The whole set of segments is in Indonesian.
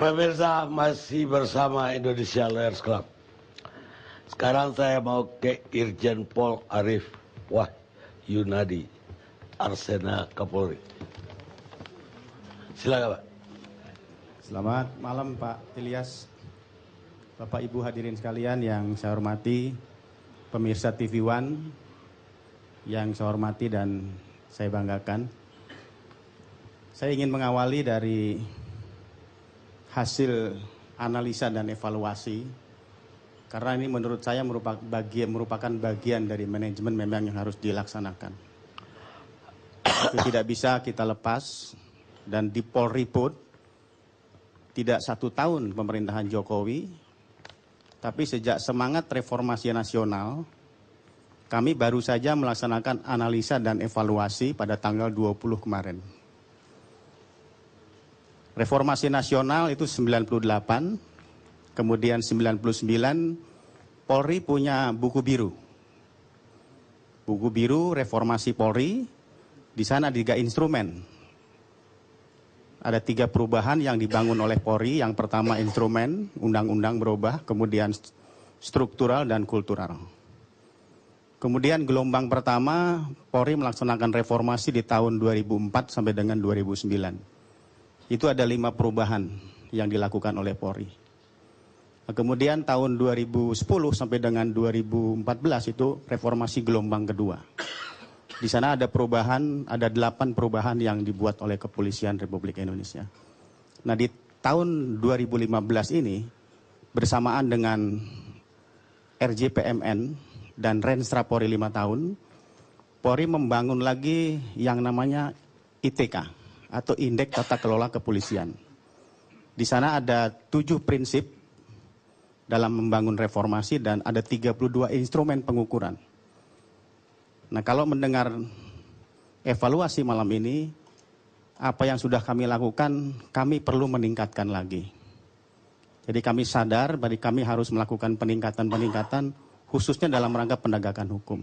Pemirsa, masih bersama Indonesia Lawyers Club. Sekarang saya mau ke Irjen Pol Arief Wahyunadi, Arsena Kapolri. Silakan, Pak. Selamat malam, Pak Ilyas. Bapak Ibu hadirin sekalian yang saya hormati, pemirsa TV One yang saya hormati dan saya banggakan. Saya ingin mengawali dari hasil analisa dan evaluasi, karena ini menurut saya merupakan bagian dari manajemen memang yang harus dilaksanakan. Itu tidak bisa kita lepas, dan di Polri pun tidak 1 tahun pemerintahan Jokowi, tapi sejak semangat reformasi nasional, kami baru saja melaksanakan analisa dan evaluasi pada tanggal 20 kemarin. Reformasi nasional itu 98, kemudian 99, Polri punya buku biru. Buku biru reformasi Polri, di sana 3 instrumen. Ada 3 perubahan yang dibangun oleh Polri. Yang pertama instrumen, undang-undang berubah, kemudian struktural dan kultural. Kemudian gelombang pertama, Polri melaksanakan reformasi di tahun 2004 sampai dengan 2009. Itu ada 5 perubahan yang dilakukan oleh Polri. Kemudian tahun 2010 sampai dengan 2014 itu reformasi gelombang kedua. Di sana ada perubahan, ada 8 perubahan yang dibuat oleh Kepolisian Republik Indonesia. Nah, di tahun 2015 ini bersamaan dengan RJPMN dan Renstra Polri 5 tahun, Polri membangun lagi yang namanya ITK atau Indeks Tata Kelola Kepolisian. Di sana ada 7 prinsip dalam membangun reformasi dan ada 32 instrumen pengukuran. Nah, kalau mendengar evaluasi malam ini, apa yang sudah kami lakukan, kami perlu meningkatkan lagi. Jadi kami sadar bahwa kami harus melakukan peningkatan-peningkatan khususnya dalam rangka penegakan hukum.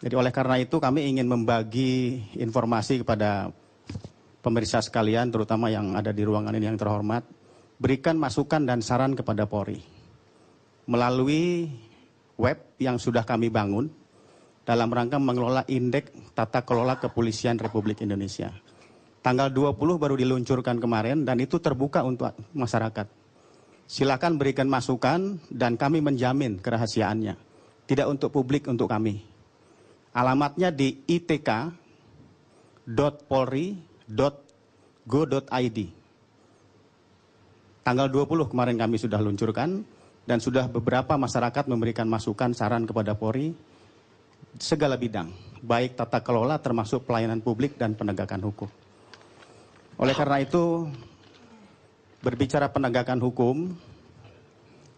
Jadi oleh karena itu kami ingin membagi informasi kepada pemirsa sekalian, terutama yang ada di ruangan ini yang terhormat, berikan masukan dan saran kepada Polri melalui web yang sudah kami bangun dalam rangka mengelola Indeks Tata Kelola Kepolisian Republik Indonesia. Tanggal 20 baru diluncurkan kemarin dan itu terbuka untuk masyarakat. Silakan berikan masukan dan kami menjamin kerahasiaannya. Tidak untuk publik, untuk kami. Alamatnya di itk.polri.go.id. Tanggal 20 kemarin kami sudah luncurkan dan sudah beberapa masyarakat memberikan masukan saran kepada Polri segala bidang, baik tata kelola termasuk pelayanan publik dan penegakan hukum. Oleh karena itu, berbicara penegakan hukum,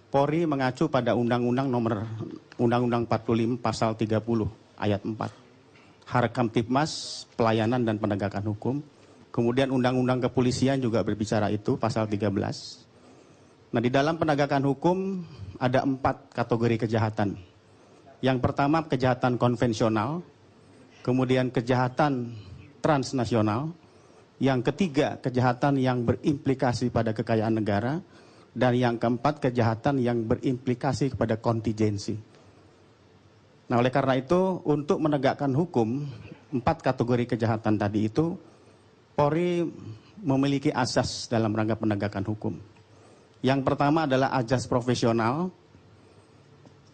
Polri mengacu pada Undang-Undang 45 pasal 30 ayat 4. Harkamtibmas, pelayanan dan penegakan hukum. Kemudian Undang-Undang Kepolisian juga berbicara itu, pasal 13. Nah, di dalam penegakan hukum ada 4 kategori kejahatan. Yang pertama kejahatan konvensional, kemudian kejahatan transnasional, yang ketiga kejahatan yang berimplikasi pada kekayaan negara, dan yang keempat kejahatan yang berimplikasi kepada kontingensi. Nah, oleh karena itu untuk menegakkan hukum 4 kategori kejahatan tadi itu, Polri memiliki asas dalam rangka penegakan hukum. Yang pertama adalah azas profesional,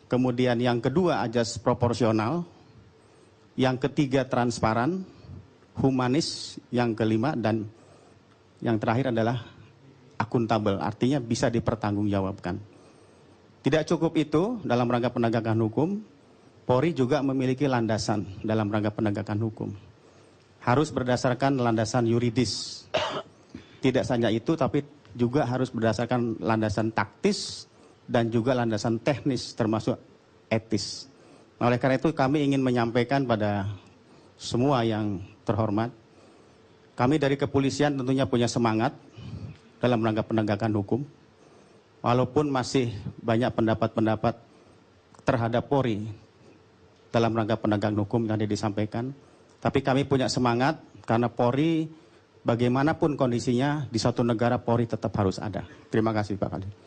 kemudian yang kedua azas proporsional, yang ketiga transparan, humanis, yang kelima, dan yang terakhir adalah akuntabel, artinya bisa dipertanggungjawabkan. Tidak cukup itu dalam rangka penegakan hukum, Polri juga memiliki landasan dalam rangka penegakan hukum. Harus berdasarkan landasan yuridis. Tidak saja itu, tapi juga harus berdasarkan landasan taktis dan juga landasan teknis termasuk etis. Nah, oleh karena itu kami ingin menyampaikan pada semua yang terhormat, kami dari kepolisian tentunya punya semangat dalam rangka penegakan hukum. Walaupun masih banyak pendapat-pendapat terhadap Polri dalam rangka penegakan hukum yang disampaikan, tapi kami punya semangat karena Polri bagaimanapun kondisinya di suatu negara Polri tetap harus ada. Terima kasih Pak Kadi.